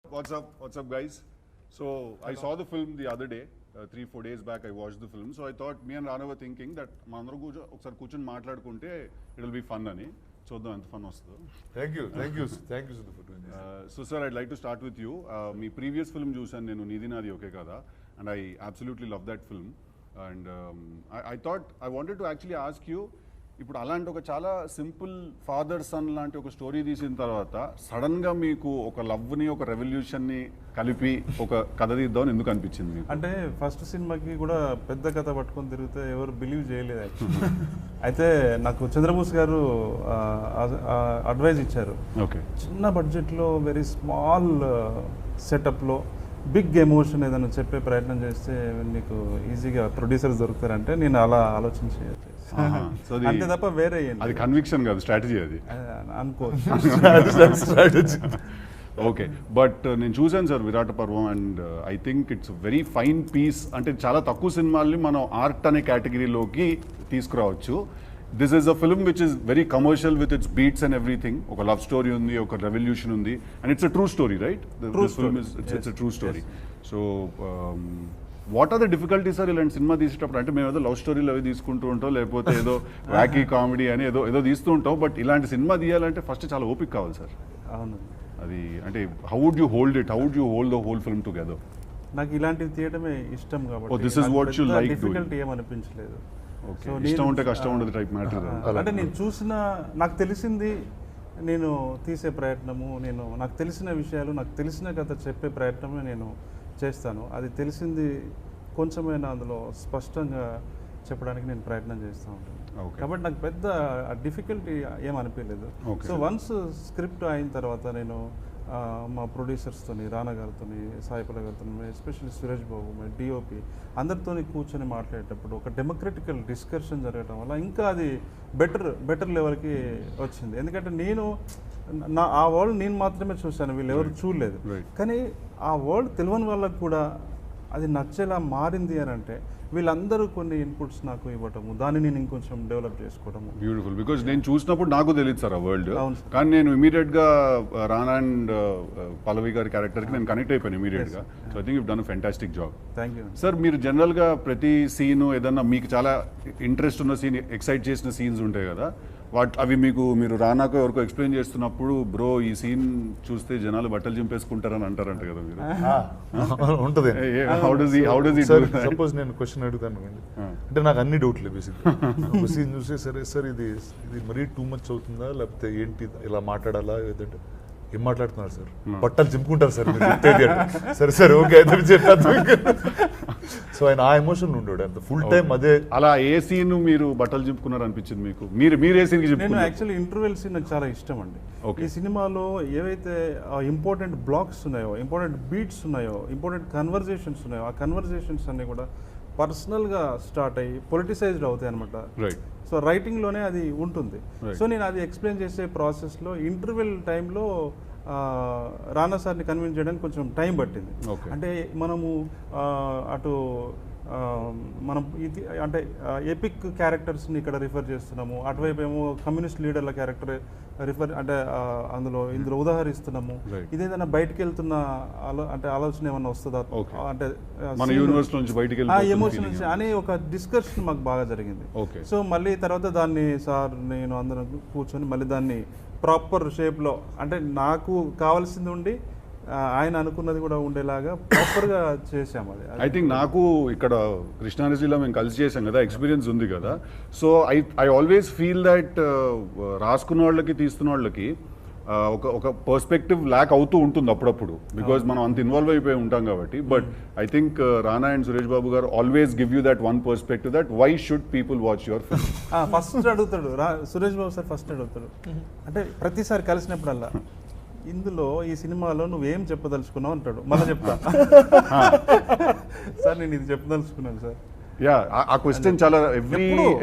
What's up, guys? So I saw the film the other day, 3-4 days back. I watched the film. So I thought me and Rana were thinking that mandaru ఒకసారి కూర్చొని మాట్లాడుకుంటే it will be fun అని. చూద్దాం ఎంత fun వస్తుందో. Thank you Siddhu for doing this. So sir, I'd like to start with you. Me previous film చూసాను నేను, నీది నాది ఓకే కదా, and I absolutely love that film. And I thought I wanted to actually ask you, ఇప్పుడు అలాంటి ఒక చాలా simple father son లాంటి ఒక స్టోరీ తీసిన తర్వాత సడన్గా మీకు ఒక లవ్ని ఒక రెవల్యూషన్ని కలిపి ఒక కథ తీద్దామని ఎందుకు అనిపించింది? అంటే ఫస్ట్ సినిమాకి కూడా పెద్ద కథ పట్టుకొని తిరిగితే ఎవరు బిలీవ్ చేయలేదు యాక్చువల్లీ. అయితే నాకు చంద్రబోస్ గారు అడ్వైజ్ ఇచ్చారు, ఓకే చిన్న బడ్జెట్లో వెరీ స్మాల్ సెటప్లో బిగ్ ఎమోషన్ ఏదైనా చెప్పే ప్రయత్నం చేస్తే నీకు ఈజీగా ప్రొడ్యూసర్స్ దొరుకుతారంటే నేను అలా ఆలోచించి అంతే తప్ప వేరే అది కన్విక్షన్ కాదు, స్ట్రాటజీ అది అనుకోవచ్చు. ఓకే, బట్ నేను చూసాను sir Virata Parvam, and I think it's very fine piece. అంటే చాలా తక్కువ సినిమాల్ని మనం ఆర్ట్ అనే కేటగిరీలోకి తీసుకురావచ్చు. This is a film which is very commercial with its beats and everything. ఒక లవ్ స్టోరీ ఉంది, ఒక రెవల్యూషన్ ఉంది, and it's a true story, right? This film it's a true story. So what are the difficulties sir ఇలాంటి cinema తీసేటప్పుడు? అంటే మేము ఏదో love స్టోరీలు అవి తీసుకుంటూ ఉంటాం, లేకపోతే ఏదో వ్యాకీ కామెడీ అని ఏదో తీస్తూ ఉంటాం, బట్ ఇలాంటి సినిమా తీయాలంటే ఫస్ట్ చాలా ఓపిక కావాలి సార్. అవును, అది అంటే how would you hold it, how would you hold the whole film together? నాకు ఇలాంటివి తీయడమే ఇష్టం కాబట్టి this is what you like difficulty ఏమనిపించలేదు. ఓకే, ఇష్టం ఉంటే కష్టం ఉండదు టైప్ మ్యాటర్. అంటే నేను చూసిన, నాకు తెలిసింది నేను తీసే ప్రయత్నము, నాకు తెలిసిన విషయాలు, నాకు తెలిసిన కథ చెప్పే ప్రయత్నమే నేను చేస్తాను. అది తెలిసింది కొంచెమైనా అందులో స్పష్టంగా చెప్పడానికి నేను ప్రయత్నం చేస్తూ ఉంటాను. కాబట్టి నాకు పెద్ద డిఫికల్టీ ఏమనిపించలేదు. సో వన్స్ స్క్రిప్ట్ అయిన తర్వాత నేను మా ప్రొడ్యూసర్స్తో, రానా గారితో, సాయి పల్లవి గారితో, especially Suresh Babu, my DOP అందరితో కూర్చొని మాట్లాడేటప్పుడు ఒక డెమోక్రటికల్ డిస్కషన్ జరగడం వల్ల ఇంకా అది బెటర్ లెవెల్కి వచ్చింది. ఎందుకంటే ఆ వరల్డ్ నేను మాత్రమే చూశాను, వీళ్ళు ఎవరు చూడలేదు. కానీ ఆ వరల్డ్ తెలియని వాళ్ళకు కూడా అది నచ్చేలా మారింది అని అంటే వీళ్ళందరూ కొన్ని ఇన్పుట్స్ నాకు ఇవ్వటము, దాన్ని నేను ఇంకొంచెం డెవలప్ చేసుకోవడము. బ్యూటిఫుల్, బికాజ్ నేను చూసినప్పుడు నాకు తెలియదు సార్ ఆ వరల్డ్, కానీ నేను ఇమీడియట్గా రానా అండ్ పల్లవి గారి క్యారెక్టర్కి నేను కనెక్ట్ అయిపోయాను ఇమీడియట్గా. So I think you done a fantastic job. Thank you sir. మీరు జనరల్గా ప్రతి సీను ఏదన్నా మీకు చాలా ఇంట్రెస్ట్ ఉన్న సీన్, ఎక్సైట్ చేసిన సీన్స్ ఉంటాయి కదా, అవి మీరు రానాకు ఎవరికో ఎక్స్ప్లెయిన్ చేస్తున్నప్పుడు, బ్రో ఈ సీన్ చూస్తే జనాలు బట్టలు చింపేసుకుంటారని అంటారంట కదా మీరు? ఉంటుంది. సపోజ్ నేను క్వశ్చన్ అడుగుతాను అంటే నాకు అన్ని డౌట్లు బేసిక్. ఒక సీన్ చూస్తే సరే సార్ ఇది మరీ టూ మచ్ అవుతుందా, లేకపోతే ఏంటి ఇలా మాట్లాడాలా, లేదంటే ఏం మాట్లాడుతున్నారు సార్, బట్టలు చింపుకుంటారు సార్ సరే సరే ఓకే సో ఆయన ఆ ఎమోషన్ ఉండడు అంత ఫుల్ టైం. అదే అలా ఏ సీన్ మీరు బట్టలు చింపుకున్నారు అనిపించింది మీకు? మీరు ఏ సీన్? నేను యాక్చువల్లీ ఇంటర్వెల్ సీన్ నాకు చాలా ఇష్టం అండి. ఈ సినిమాలో ఏవైతే ఇంపార్టెంట్ బ్లాక్స్ ఉన్నాయో, ఇంపార్టెంట్ బీట్స్ ఉన్నాయో, ఇంపార్టెంట్ కన్వర్జేషన్స్ ఉన్నాయో, ఆ కన్వర్జేషన్స్ అన్ని కూడా పర్సనల్గా స్టార్ట్ అయ్యి పొలిటిసైజ్డ్ అవుతాయి అనమాట. సో రైటింగ్లోనే అది ఉంటుంది. సో నేను అది ఎక్స్ప్లెయిన్ చేసే ప్రాసెస్లో ఇంటర్వెల్ టైంలో రానా సార్ని కన్విన్స్ చేయడానికి కొంచెం టైం పట్టింది. అంటే మనము అటు మనం ఇది అంటే ఎపిక్ క్యారెక్టర్స్ని ఇక్కడ రిఫర్ చేస్తున్నాము, అటువైపు ఏమో కమ్యూనిస్ట్ లీడర్ల క్యారెక్టర్ రిఫర్ అంటే ఇందులో ఉదాహరిస్తున్నాము. ఇదేదైనా బయటకు వెళ్తున్న అంటే ఆలోచన ఏమన్నా వస్తుందా, అంటే ఎమోషన్ నుంచి అనే ఒక డిస్కషన్ మాకు బాగా జరిగింది. సో మళ్ళీ తర్వాత దాన్ని సార్ నేను అందరం కూర్చొని మళ్ళీ దాన్ని ప్రాపర్ షేప్లో, అంటే నాకు కావాల్సింది ఉండి ఆయన అనుకున్నది కూడా ఉండేలాగా ప్రాపర్గా చేసాము. అది ఐ థింక్ నాకు ఇక్కడ కృష్ణానదిలో మేము కలిసి చేసాం కదా, ఎక్స్పీరియన్స్ ఉంది కదా. So I always feel that రాసుకున్న వాళ్ళకి తీస్తున్న వాళ్ళకి ఒక పర్స్పెక్టివ్ ల్యాక్ అవుతూ ఉంటుంది అప్పుడప్పుడు, బికాజ్ మనం అంత ఇన్వాల్వ్ అయిపోయి ఉంటాం కాబట్టి. But I think Rana and Suresh Babu గారు always give you that one perspective that why should people watch your film. First అడుగుతాడు సురేష్ బాబు సార్, ఫస్ట్ అడుగుతాడు అంటే ప్రతిసారి కలిసినప్పుడల్లా, ఇందులో ఈ సినిమాలో నువ్వేం చెప్పదలుచుకున్నావు అంటాడు. మళ్ళీ చెప్తా సార్ నేను ఇది చెప్పదలుచుకున్నాను సార్. ఆ క్వశ్చన్ చాలా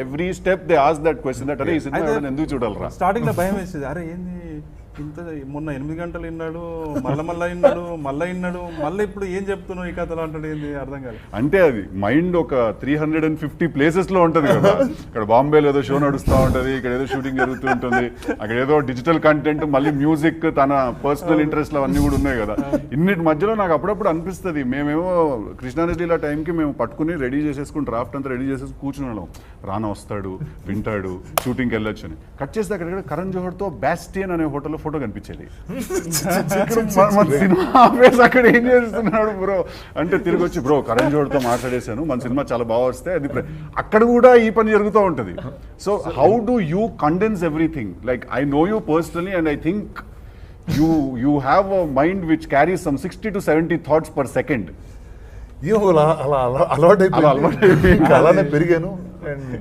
every step they ask that question, that అరే ఈ సినిమా ఎందుకు చూడాలరా. స్టార్టింగ్ లో భయం వేసేది, అరే ఏంది ఇంత మొన్న 8 గంటలు విన్నాడు, మళ్ళా విన్నాడు, మళ్ళీ ఇప్పుడు ఏం చెప్తున్నావు ఈ కథలో అంటాడు, ఏంది అర్థం కాదు. అంటే అది మైండ్ ఒక 350 ప్లేసెస్ లో ఉంటది కదా. ఇక్కడ బాంబేలో ఏదో షో నడుస్తూ ఉంటది, ఇక్కడ ఏదో షూటింగ్ జరుగుతూ ఉంటుంది, అక్కడ ఏదో డిజిటల్ కంటెంట్, మళ్ళీ మ్యూజిక్, తన పర్సనల్ ఇంట్రెస్ట్ అవన్నీ కూడా ఉన్నాయి కదా. ఇన్నిటి మధ్యలో నాకు అప్పుడప్పుడు అనిపిస్తుంది, మేమేమో కృష్ణానదిలా టైంకి మేము పట్టుకుని రెడీ చేసేసుకుని డ్రాఫ్ట్ అంతా రెడీ చేసేసి కూర్చుని వాళ్ళం. రానా వస్తాడు, వింటాడు, షూటింగ్కి వెళ్ళొచ్చు అని. కట్ చేస్తే అక్కడ కరణ్ జోహర్తో బ్యాస్టియన్ అనే హోటల్లో ఫోటో కనిపించేది. సినిమా ఆపేసి అక్కడ ఏం చేస్తున్నాడు బ్రో అంటే తిరిగి వచ్చి, బ్రో కరణ్ జోహర్తో మాట్లాడేశాను, మన సినిమా చాలా బాగా వస్తే అది అక్కడ కూడా ఈ పని జరుగుతూ ఉంటుంది. So how do you condense everything? Like I know you personally and I think you have a mind which carries some 60 to 70 thoughts per second. అలవాటైపోయింది, అలానే పెరిగాను. And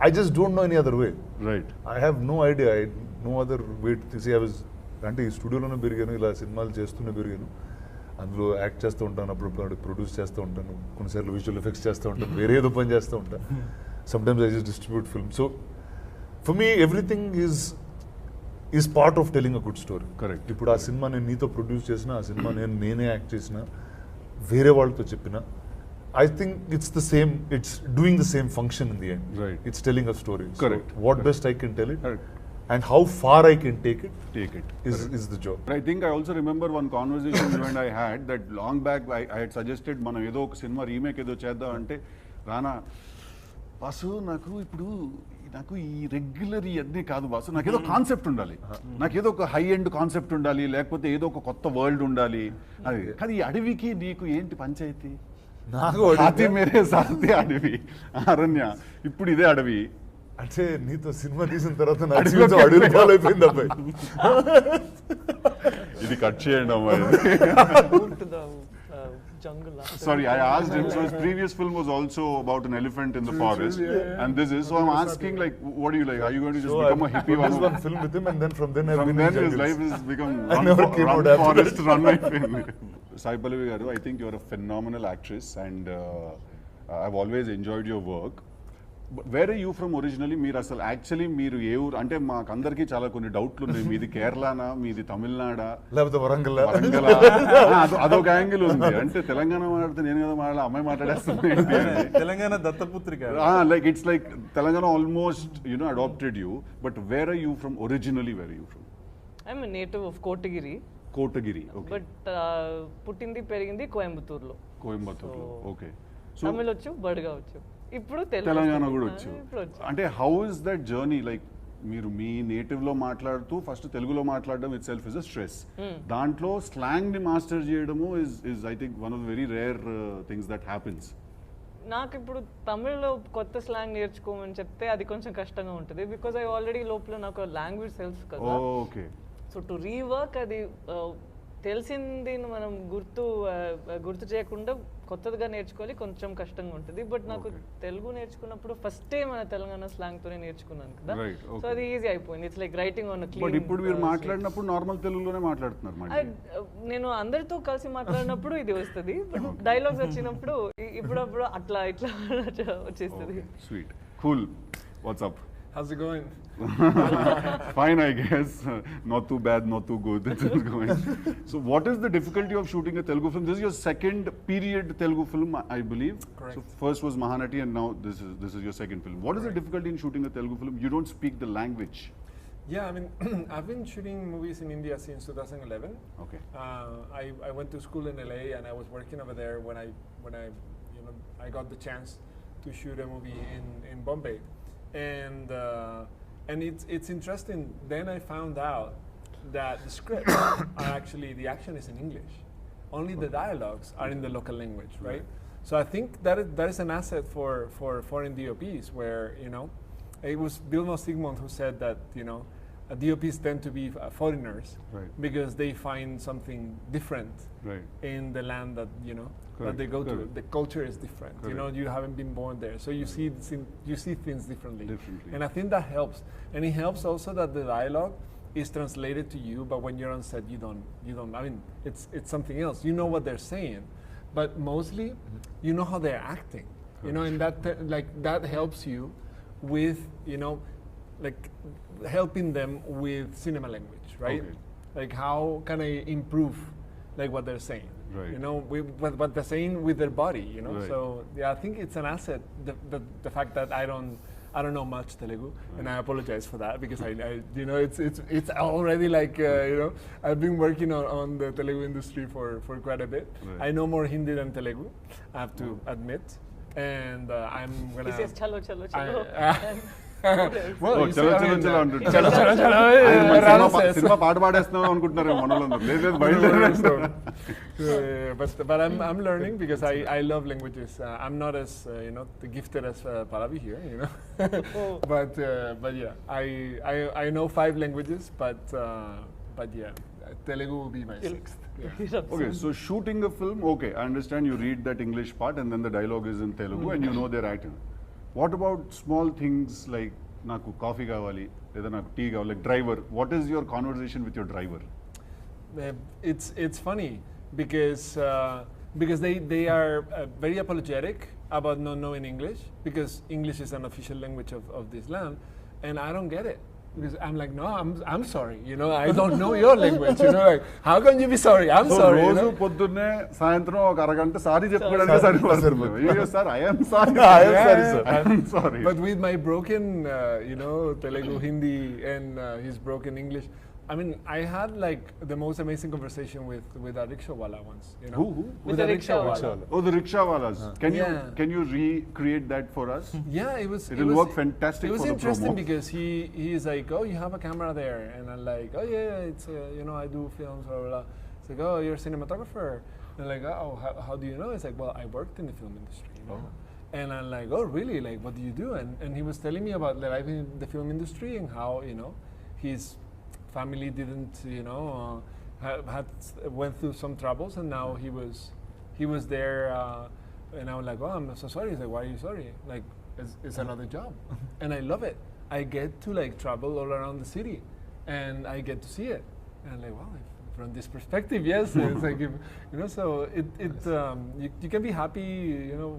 I just don't know any other way. Right. I have no idea, no other way to see. I was అంటే ఈ స్టూడియోలోనే పెరిగాను, ఇలా సినిమాలు చేస్తూనే పెరిగాను. అందులో యాక్ట్ చేస్తూ ఉంటాను, అప్పుడు ప్రొడ్యూస్ చేస్తూ ఉంటాను, కొన్నిసార్లు విజువల్ ఎఫెక్ట్స్ చేస్తూ ఉంటాను, వేరే ఏదో పని చేస్తూ ఉంటాను. Sometimes I just distribute film. So for me everything is part of telling a good story. Correct. ఇప్పుడు ఆ సినిమా నేను నీతో ప్రొడ్యూస్ చేసిన, ఆ సినిమా నేనే యాక్ట్ చేసిన, వేరే వాళ్ళతో చెప్పిన, I think it's the same, it's doing the same function in the end. Right. It's telling a story. Correct. So what best I can tell it, Correct. and how far I can take it is the job. I think I also remember one conversation you and I had that long back. I had suggested మనం ఏదో ఒక cinema remake ఏదో చేద్దాం అంటే, రానా boss నాకు ఈ regular ఇవన్నీ కాదు బాసు, నాకు ఏదో కాన్సెప్ట్ ఉండాలి, నాకు ఏదో ఒక హై ఎండ్ కాన్సెప్ట్ ఉండాలి, లేకపోతే ఏదో ఒక కొత్త వరల్డ్ ఉండాలి. అది కానీ ఈ అడవికి నీకు ఏంటి పంచాయతీ? సాతి మేరే సాతి అడవి, అరణ్య, ఇప్పుడు ఇదే అడవి. అంటే నీతో సినిమా తీసిన తర్వాత అడవి పాలైపోయింది అబ్బాయి. ఇది కట్ చేయండి అమ్మాయి. Sorry, I asked him. So his previous film was also about an elephant in the forest, and this is. So I'm asking, like, what do you like? Are you going to just become a hippie? I one film with him, and then from then his life has become run forest, run my film. Sai Pallavi garu, I think you're a phenomenal actress, and I've always enjoyed your work. But where are you from originally? మీరు అసలు actually మీరు ఏ ఊరు అంటే మాకు అందరికీ చాలా కొన్ని డౌట్లు ఉన్నాయి. మీది కేరళనా, మీది తమిళనాడా, లేకపోతే వరంగల్? అదొక యాంగిల్ ఉంది. అంటే తెలంగాణ మాట్లాడితే నేను కదా మాట్లాడాలి, అమ్మాయి మాట్లాడేస్తుంది. Telangana దత్తపుత్రిక. Like it's like Telangana almost adopted you. But where are you from originally? Where are you from? I'm a native of Kotagiri. Kotagiri, okay. But పుట్టింది పెరిగింది కోయంబత్తూరులో. కోయంబత్తూరులో, ఓకే. తమిళ్ వచ్చు, బడ్గా వచ్చు, ఇప్పుడు తెలంగాణ కూడా వచ్చు. అంటే how is that journey? Like మీరు మీ native లో మాట్లాడుతూ ఫస్ట్ తెలుగులో మాట్లాడడం it self is a stress. దాంట్లో స్లాంగ్ ని మాస్టర్ చేయడము is I think one of the very rare things that happens. నాకు ఇప్పుడు తమిళ్లో కొత్త స్లాంగ్ నేర్చుకోమని చెప్తే అది కొంచెం కష్టంగా ఉంటుంది, బికాజ్ ఐ ఆల్రెడీ లోపల నాకు లాంగ్వేజ్ తెలుసు కదా. ఓకే. సో టు రీవర్క్ అది తెలిసింది మనం గుర్తు చేయకుండా కొత్తదిగా నేర్చుకోవాలి, కొంచెం కష్టంగా ఉంటుంది. బట్ నాకు తెలుగు నేర్చుకున్నప్పుడు ఫస్టే మన తెలంగాణ స్లాంగ్ తోనే నేర్చుకున్నాను కదా, సో అది ఈజీ అయిపోయింది. It's like writing on clean. ఇప్పుడు మీరు మాట్లాడినప్పుడు నార్మల్ తెలుగులోనే మాట్లాడుతున్నారు. నేను అందరితో కలిసి మాట్లాడినప్పుడు ఇది వస్తుంది, బట్ డైలాగ్స్ వచ్చినప్పుడు ఇప్పుడప్పుడు అట్లా ఇట్లా వచ్చేస్తుంది. Sweet, cool. What's up? How's it going? Fine, I guess. Not too bad, not too good. It's going. So, what is the difficulty of shooting a Telugu film? This is your second period Telugu film, I believe. Correct. So, first was Mahanati, and now this is your second film. What is the difficulty in shooting a Telugu film? You don't speak the language. Yeah, I mean, I've been shooting movies in India since 2011. Okay. I went to school in LA, and I was working over there when I got the chance to shoot a movie in Bombay. And it's interesting. Then I found out that the scripts are actually, the action is in English. Only the dialogues are in the local language, right? So I think that is an asset for foreign DOPs, where it was Vilmos Zsigmond who said that DOPs tend to be foreigners, right, because they find something different, right, in the land that that they go to. The culture is different. Correct. You haven't been born there, so you see things differently. And I think that helps. And it helps also that the dialogue is translated to you, but when you're on set, you don't. I mean, it's something else. You know what they're saying, but mostly you know how they're acting. And that helps you with like helping them with cinema language, right? Okay. like how can I improve like what they're saying, Right. you know, what they're saying with their body, you know. Right. So yeah, I think it's an asset, the fact that I don't know much Telugu, and I apologize for that because I you know, it's already like you know, I've been working on the Telugu industry for quite a bit. Right. I know more Hindi than Telugu, I have to admit, and I'm He gonna. says chalo chalo chalo. Well, Oh, you chalo, see, I chalo, mean, chalo అంటుంటారు. chalo, chalo, chalo. ఆయన మన Rana cinema says. Cinema పాట పాడేస్తున్నాం అనుకుంటున్నారు మనలో. లేదు లేదు బయలుదేరేస్తాం. But I'm learning because I love languages. I'm not as you know, gifted as Pallavi here, you know. But yeah, I know 5 languages, but yeah, Telugu will be my 6th. Yeah. Okay, so shooting a film, okay, I understand you read that English part and then the dialogue is in Telugu and you know their acting. What about small things like naku coffee kavali, లేదా నాకు tea కావాలి, like driver, what is your conversation with your driver? It's funny because they are very apologetic about not knowing English, because English is an official language of this land, and I don't get it. Because I'm like, no, I'm sorry, you know, I don't know your language, you know, like, how can you be sorry? I'm So sorry. You రోజు know? పొద్దున్నే సాయంత్రం ఒక అరగంట sorry చెప్పుకోవడానికి సరిపోతుంది. అయ్యో sir, I am sorry. I am sorry. But with my broken, you know, Telugu, Hindi, and his broken English, I mean, I had like the most amazing conversation with a rickshaw wala once, you know. Who? With a rickshaw wala. Oh, the rickshaw walas. Yeah. Can you recreate that for us? Yeah, it was. It'll work fantastic It was for the interesting promo. because he's like, oh, you have a camera there, and I'm like, oh yeah, it's you know, I do films, blah blah blah. It's like, oh, you're a cinematographer. And I'm like, oh, how do you know? It's like, well, I worked in the film industry, you know. And I'm like, oh really? Like, what do you do? And he was telling me about life in the film industry and how, you know, his family didn't, you know, went through some troubles, and now he was there, and I was like, oh, I'm so sorry. He's like, why are you sorry? Like, it's another job, and I love it. I get to like travel all around the city, and I get to see it, and I'm like, wow. From this perspective, yes, it's like, you know, so you can be happy, you know,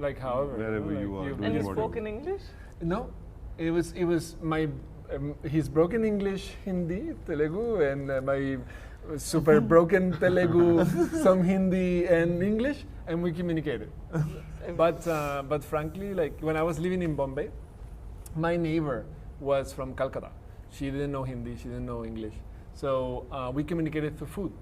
like however, Wherever you know, you are like, doing And he whatever. spoke in English? No, it was my his broken English, Hindi, Telugu, and my super broken Telugu, some Hindi and English, and we communicated. But frankly, like when I was living in Bombay, my neighbor was from Calcutta. She didn't know Hindi, she didn't know English, so we communicated through food.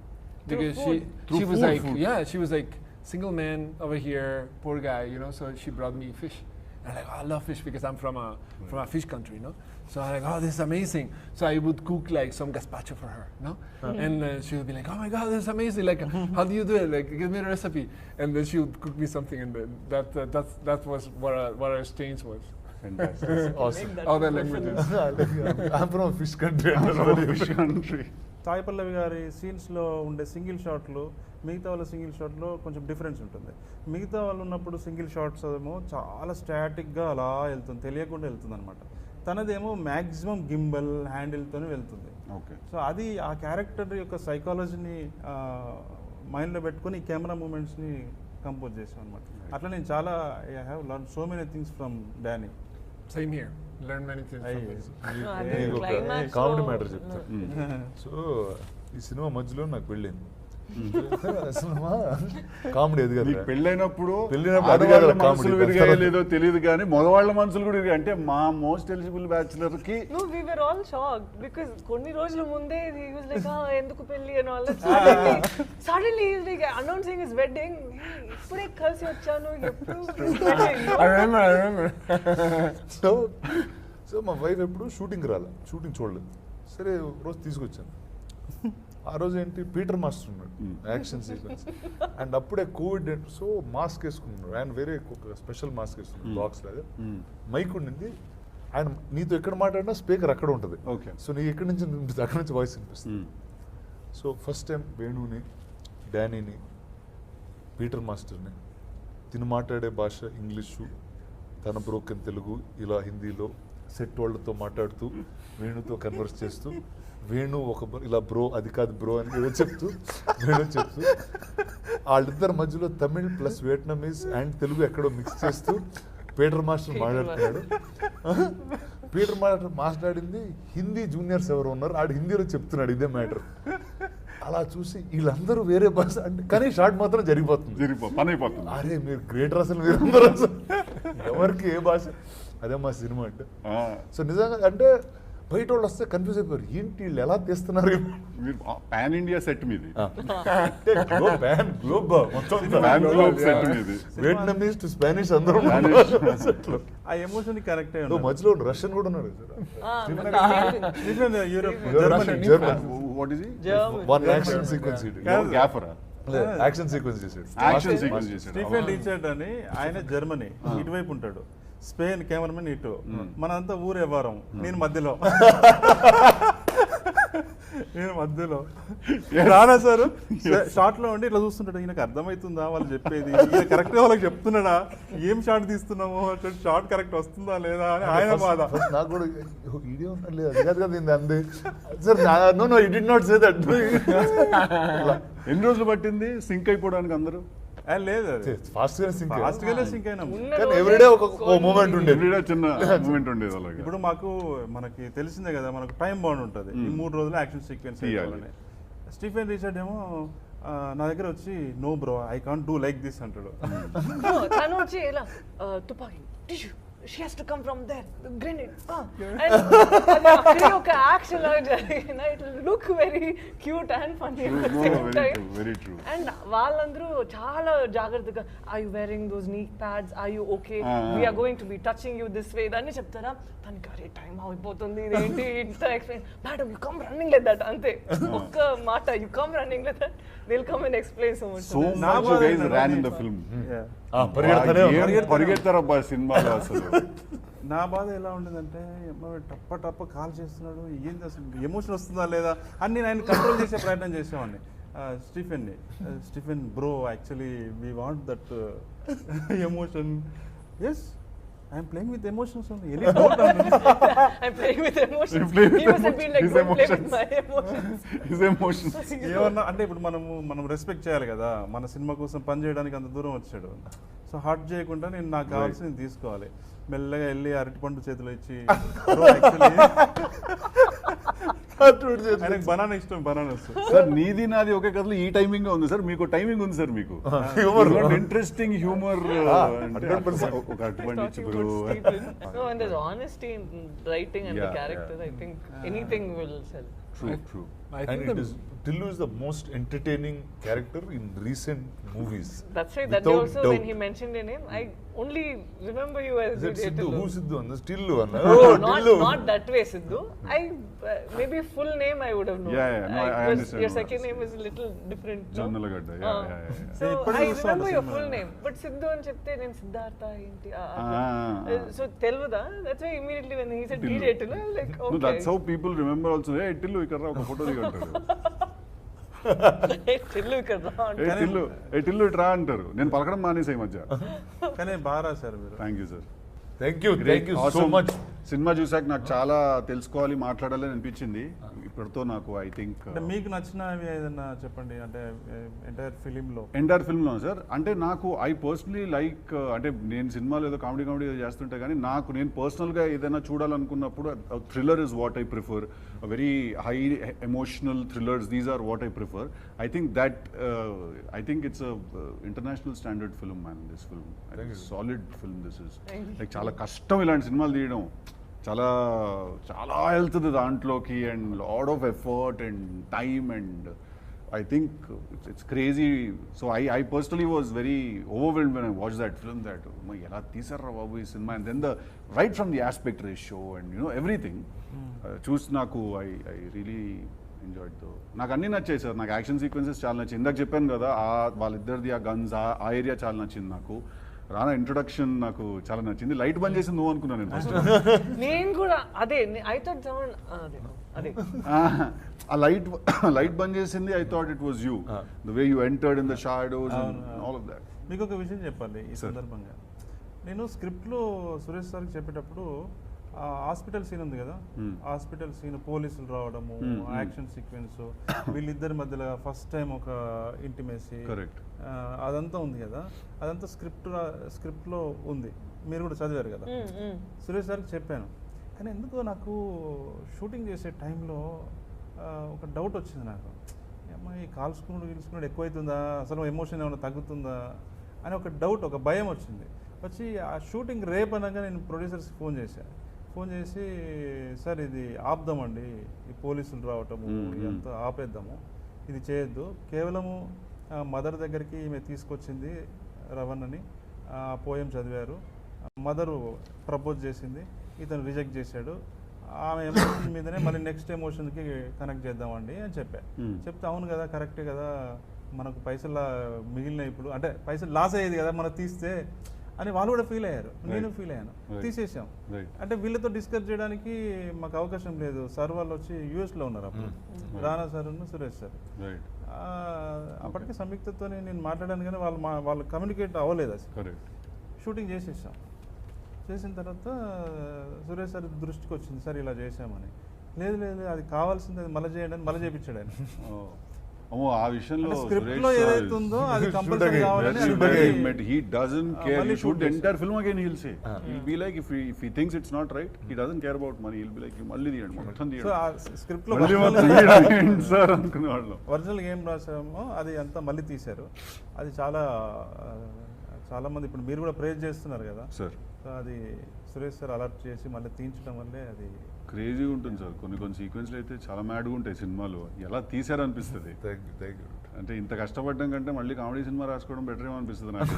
Because food? she was like, yeah, she was like, single man over here, poor guy, you know. So she brought me fish. And I'm like, oh, I love fish because I'm from a fish country, you know. So I'm like, oh, this is amazing. So I would cook like some gazpacho for her, no? And she would be like, oh my God, this is amazing. Like, how do you do it? Like, give me a recipe. And then she would cook me something, and then that was what our exchange was. Fantastic. Awesome. Make that Other person. languages. I'm from a fish country. Fish country. Sai Pallavi గారి సీన్స్లో ఉండే single షాట్లు మిగతా వాళ్ళ single షాట్లో కొంచెం difference ఉంటుంది. మిగతా వాళ్ళు ఉన్నప్పుడు సింగిల్ షాట్స్ ఏమో చాలా స్టాటిక్గా అలా వెళ్తుంది, తెలియకుండా వెళ్తుంది అనమాట. తనదేమో మ్యాక్సిమం గింబల్ హ్యాండిల్తోనే వెళ్తుంది. Okay. సో అది ఆ క్యారెక్టర్ యొక్క సైకాలజీని మైండ్లో పెట్టుకొని ఈ కెమెరా మూమెంట్స్ని కంపోజ్ చేసాం అనమాట. అట్లా నేను చాలా I have learn so many things from Danny. Same here. Learn many things from this. అదే నీకు ఒక climax కామెడీ లో- మ్యాటర్ చెప్తాను. సో ఈ సినిమా మధ్యలో నాకు పెళ్ళింది. సినిమా కామెడీ అది నీకు కదా. పెళ్ళైనప్పుడు పెళ్ళైనప్పుడు ఆడవాళ్ళ అది కదా మనసులు comedy. విరిగాయో లేదో తెలియదు కానీ మగవాళ్ళ మనసులు కూడా విరిగాయి. అంటే మా మోస్ట్ ఎలిజిబుల్ బ్యాచులర్ కి No, we were all shocked because కొన్ని రోజుల ముందే he was like, ఎందుకు పెళ్లి and all that. Suddenly he's like announcing his wedding. ఇప్పుడే కలిసి వచ్చాను, ఎప్పుడు wedding? I remember. సో మా వైఫ్ ఎప్పుడు షూటింగ్ చూడలేదు. సరే రోజు తీసుకొచ్చాను. ఆ రోజు ఏంటి, పీటర్ మాస్టర్ ఉన్నాడు యాక్షన్ సీక్వెన్స్, అండ్ అప్పుడే కోవిడ్, సో మాస్క్ వేసుకున్నాడు ఆయన, వేరే స్పెషల్ మాస్క్ వేసుకున్నాడు బాక్స్ లాగా. మైక్ ఉండింది, ఆయన నీతో ఎక్కడ మాట్లాడినా స్పీకర్ అక్కడ ఉంటుంది. Okay. సో నీ ఎక్కడి నుంచి వినిపిస్తుంది, అక్కడ నుంచి వాయిస్ వినిపిస్తుంది. సో ఫస్ట్ టైం వేణుని, డానీని, పీటర్ మాస్టర్ని, తిను మాట్లాడే భాష ఇంగ్లీషు, తన బ్రోకెన్ తెలుగు, ఇలా హిందీలో సెట్ వాళ్ళతో మాట్లాడుతూ వేణుతో కన్వర్స్ చేస్తూ, వేణు ఒక ఇలా బ్రో అది కాదు బ్రో అని ఏదో చెప్తూ, వేణు చెప్తూ, వాళ్ళిద్దరి మధ్యలో Tamil plus Vietnamese and Telugu ఎక్కడో మిక్స్ చేస్తూ పీటర్ మాస్టర్ మాట్లాడుతున్నాడు. పీటర్ మాస్టర్ మాట్లాడింది హిందీ జూనియర్స్ ఎవరు ఉన్నారు, ఆడు హిందీలో చెప్తున్నాడు ఇదే మ్యాటర్. అలా చూసి వీళ్ళందరూ వేరే భాష అంటే కానీ షార్ట్ మాత్రం జరిగిపోతుంది. పని అయిపోతుంది. అరే మీరు గ్రేటర్ అసలు మీరందరూ అసలు ఎవరికి ఏ భాష అదే మా సినిమా అంటే. సో నిజంగా అంటే బయట వాళ్ళు వస్తే కన్ఫ్యూజ్ అయిపోయారు, ఏంటి వీళ్ళు ఎలా తీస్తున్నారు. మీరు పాన్ ఇండియా సెట్ మీది, వియట్నామీస్ టు స్పానిష్ అందరూ ఆ ఎమోషన్ కరెక్టే. మధ్యలో రష్యన్ కూడా ఉన్నాడు. యాక్షన్ సీక్వెన్స్ చేసాడు. స్టీఫెన్ రిచర్డ్ అని ఆయన జర్మనీ ఇటువైపు ఉంటాడు, స్పెయిన్ కెమెరామెన్ ఇటు, మనంతా ఊరు వ్యవహారం, నేను మధ్యలో రానా సార్ షార్ట్ లో ఉండి ఇట్లా చూస్తుంటాడు, ఈయనకు అర్థమవుతుందా వాళ్ళు చెప్పేది, ఈయన కరెక్ట్ గా వాళ్ళకి చెప్తున్నాడా, ఏం షార్ట్ తీస్తున్నాము, షార్ట్ కరెక్ట్ వస్తుందా లేదా అని ఆయన బాధ. నాకు కూడా వీడియో అంది sir, no it did not say that. ఎన్ని రోజులు పట్టింది సింక్ అయిపోవడానికి అందరూ? లేదు ఫాస్ట్ గానే సింక్ అయినా, ఎవ్రీడే ఒక మూమెంట్ ఉండేది, ఎవ్రీడే చిన్న మూమెంట్ ఉండేది అలాగే. ఇప్పుడు మనకి తెలిసిందే కదా, మనకు టైం బాండ్ ఉంటుంది, ఈ 3 రోజులు యాక్షన్ సీక్వెన్స్ చేయాలని. స్టీఫెన్ రిచర్డ్ ఏమో నా దగ్గర వచ్చి no bro I can't do like this అంటాడు. తను వచ్చి ఇలా తుపాకీ tissue she has to come from there, the grenade, and actually okay action laga jarigina, it will look very cute and funny at the same time. Very true. And వాళ్ళందరూ చాలా జాగ్రత్తగా, are you wearing those knee pads, are you okay, we are going to be touching you this way దాన్ని చెప్తారా, తనకి అరే time అయిపోతుంది ఇదేంటి ఇంత explain, madam you come running like that, అంతే ఒక్క మాట, you come running like that, they will come and explain so much. So much you guys ran in the film. పరిగెడతారబ్బా సినిమాలో. అసలు నా బాధ ఎలా ఉండేదంటే, టప్ప కాల్ చేస్తున్నాడు, ఏంది అసలు ఎమోషన్ వస్తుందా లేదా అని నేను ఆయన కంట్రోల్ చేసే ప్రయత్నం చేసేవాడిని. Stephen bro actually we want that emotion. Yes I'm playing with emotions only. Any doubt on it? I'm playing with emotions. He must have been like, don't play with my emotions. His emotions. ఏమన్నా అంటే ఇప్పుడు మనం respect చేయాలి కదా, మన cinema కోసం పని చేయడానికి అంత దూరం వచ్చాడు. సో హర్ట్ చేయకుండా నేను నాకు కావాల్సింది తీసుకోవాలి. మెల్లగా వెళ్ళి అరటిపండు చేతిలో ఇచ్చి, ఆయనకు బనానా ఇష్టం, బనానా సార్ నీది నాది ఒకే కథలో ఈ టైమింగ్ ఉంది సార్, మీకు టైమింగ్ ఉంది సార్, మీకు ఇంట్రెస్టింగ్ హ్యూమర్. ఒక అరటిపండు ఇచ్చి bro. No, and there's honesty in writing and the character. I think anything will sell. True. I think Tillu is the most entertaining character in recent movies. That's right. That day also when he mentioned your name, I only remember you as Siddhu. Who Siddhu? Tillu. Not that way, Siddhu. Maybe full name I would have known. Yeah. No, I understand. Your second name is a little different. Jonnalagadda. Yeah. So I remember your full name, but Siddhu అని చెప్తే నేను సిద్ధార్థ ఏంటి, so తెలుగుదా? That's why immediately when he said DJ Tillu, I was like, okay. No, that's how people remember also. Hey Tillu, ఇక్కడ ఒక photo దిగంటారు. Tillu ఇట్రా అంటారు, నేను పలకడం మానేసా ఈ మధ్య. కానీ బాగా రాశారు మీరు. Thank you sir. Thank you so much. Cinema చూసాక నాకు చాలా తెలుసుకోవాలి, మాట్లాడాలని అనిపించింది. ఇప్పటితో నాకు ఐ థింక్ మీకు నచ్చినవి ఏదన్నా చెప్పండి, అంటే ఎంటైర్ ఫిల్మ్లో సార్. అంటే నాకు ఐ పర్సనలీ లైక్, అంటే నేను సినిమాలో ఏదో కామెడీ చేస్తుంటే కానీ నేను పర్సనల్గా ఏదైనా చూడాలనుకున్నప్పుడు thriller is what I prefer. Very high emotional thrillers, these are what I prefer. I think it's international standard film man. This film solid film. This is like చాలా కష్టం ఇలాంటి సినిమాలు తీయడం, చాలా చాలా వెళ్తుంది దాంట్లోకి, and lot of effort and time, and I think it's crazy. So I personally was very overwhelmed when I watch that film, that ఎలా తీసారా బాబు ఈ cinema, and then right from the aspect ratio and everything చూసి నాకు I really enjoyed దో. నాకు అన్నీ నచ్చాయి sir. నాకు యాక్షన్ సీక్వెన్సెస్ చాలా నచ్చింది. ఇందాక చెప్పాను కదా, వాళ్ళిద్దరిది ఆ గన్స్, ఆ ఏరియా చాలా నచ్చింది నాకు. రానా ఇంట్రొడక్షన్ నాకు చాలా నచ్చింది. లైట్ బంద్ చేసి నువ్వు అనుకున్నాను నేను ఫస్ట్. నేను కూడా అదే ఐ థాట్ అదే ఆ లైట్ బంద్ చేసింది. I thought it was you, the way you entered in the shadows and all of that. మీకు ఒక విషయం చెప్పాలి ఈ సందర్భంగా. నేను స్క్రిప్ట్లో సురేష్ సార్కి చెప్పేటప్పుడు హాస్పిటల్ సీన్ ఉంది కదా, హాస్పిటల్ సీన్, పోలీసులు రావడము, యాక్షన్ సీక్వెన్స్, వీళ్ళిద్దరి మధ్యలో ఫస్ట్ టైం ఒక ఇంటిమేసీ, అదంతా ఉంది కదా, అదంతా స్క్రిప్ట్లో ఉంది. మీరు కూడా చదివారు కదా. సురేష్ సార్కి చెప్పాను, కానీ ఎందుకో నాకు షూటింగ్ చేసే టైంలో ఒక డౌట్ వచ్చింది నాకు. అమ్మా ఈ కాల్చుకున్నాడు ఎక్కువైతుందా, అసలు ఎమోషన్ ఏమైనా తగ్గుతుందా అని ఒక డౌట్, ఒక భయం వచ్చింది. వచ్చి ఆ షూటింగ్ రేపు అనగా నేను ప్రొడ్యూసర్స్కి ఫోన్ చేసి సార్ ఇది ఆపుదామండి, ఈ పోలీసులు రావటము ఇదంతా ఆపేద్దాము, ఇది చేయొద్దు, కేవలము మదర్ దగ్గరికి ఈమె తీసుకొచ్చింది రవణని, ఆ పోయం చదివారు, మదరు ప్రపోజ్ చేసింది, ఇతను రిజెక్ట్ చేశాడు, ఆమె ఎమోషన్ మీదనే మళ్ళీ నెక్స్ట్ ఎమోషన్కి కనెక్ట్ చేద్దామండి అని చెప్తే అవును కదా కరెక్టే కదా, మనకు పైసలు మిగిలిన ఇప్పుడు అంటే పైసలు లాస్ అయ్యేది కదా మనం తీస్తే అని వాళ్ళు కూడా ఫీల్ అయ్యారు, నేను ఫీల్ అయ్యాను. తీసేసాం. అంటే వీళ్ళతో డిస్కస్ చేయడానికి మాకు అవకాశం లేదు. సార్ వాళ్ళు వచ్చి యూఎస్లో ఉన్నారు అప్పుడు, రానా సార్ సురేష్ సార్. అప్పటికే సంయుక్తతో నేను మాట్లాడాను కానీ వాళ్ళు కమ్యూనికేట్ అవ్వలేదు అసలు. షూటింగ్ చేసేసాం. చేసిన తర్వాత సురేష్ సార్ దృష్టికి వచ్చింది, సార్ ఇలా చేసామని. లేదు లేదు అది కావాల్సింది, అది మళ్ళీ చేయండి అని మళ్ళీ చేయించాడు ఆయన. ఆ విషయంలో స్క్రిప్ట్ లో ఏదైతే ఉందో అది కంపల్సరీ కావాలని he doesn't care. You shoot the entire film again, he'll say. He'll be like, if he thinks it's not right, he doesn't care about money. He'll be like, మళ్ళీ తీయండి మొత్తం తీయండి. సో ఆ స్క్రిప్ట్ లో sir అనుకునేవాళ్ళు original ఏం రాసామో అది అంతా మళ్ళీ తీశారు. అది చాలా మంది ఇప్పుడు మీరు కూడా ప్రేజ్ చేస్తున్నారు కదా సార్. సో అది సురేష్ సార్ అలర్ట్ చేసి మళ్ళీ తీయించడం వల్లే అది క్రేజీగా ఉంటుంది సార్. కొన్ని సీక్వెన్స్లు అయితే చాలా మ్యాడ్గా ఉంటాయి సినిమాలు, ఎలా తీసారనిపిస్తుంది. అంటే ఇంత కష్టపడడం కంటే మళ్ళీ కామెడీ సినిమా రాసుకోవడం బెటర్ ఏమో అనిపిస్తుంది నాకు.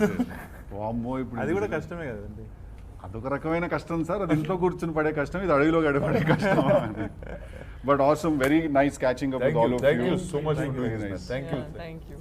వామ్మో, ఇప్పుడు అది కూడా కష్టమే కదండి. అదొక రకమైన కష్టం సార్, అది ఇంట్లో కూర్చుని పడే కష్టం, ఇది అడవిలో గడిపడే కష్టం. But awesome, very nice catching up with all of you. Thank you so much for doing this. Thank you. Thank you.